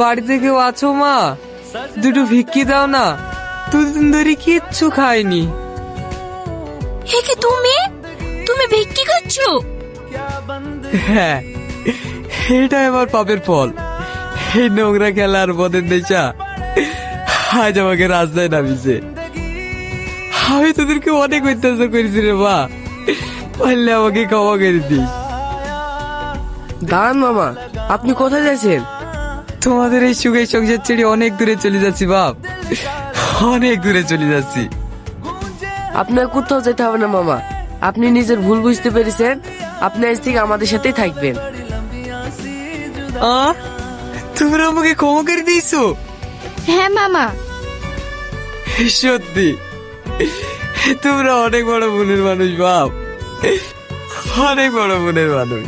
বাড়িতে কেউ আছো মা? দুটো ভিক্ষি দাও না, দুদিন ধরে কিচ্ছু খাইনি। হে কি তুমি তুমি ভিক্ষি করছো? হ্যাঁ, এটা আমার পাপের ফল। এই নোংরা খেলা আর বদের নেশা আজ আমাকে রাস্তায় নামিয়েছে। আমি তোদেরকে অনেক অত্যাচার করেছি রে মা, পারলে আমাকে ক্ষমা করে দিস। দাঁড়ান মামা, আপনি কোথায় যাচ্ছেন? তোমাদের এই সুখের সংসার ছেড়ে অনেক দূরে চলে যাচ্ছি বাপ, অনেক দূরে চলে যাচ্ছি। আপনার কোথাও যেতে হবে না মামা, আপনি নিজের ভুল বুঝতে পেরেছেন। আপনি আজ থেকে আমাদের সাথেই থাকবেন। তোমরা আমাকে ক্ষমা করে দিয়েছো? হ্যাঁ মামা। সত্যি তোমরা অনেক বড় মনের মানুষ বাপ, অনেক বড় মনের মানুষ।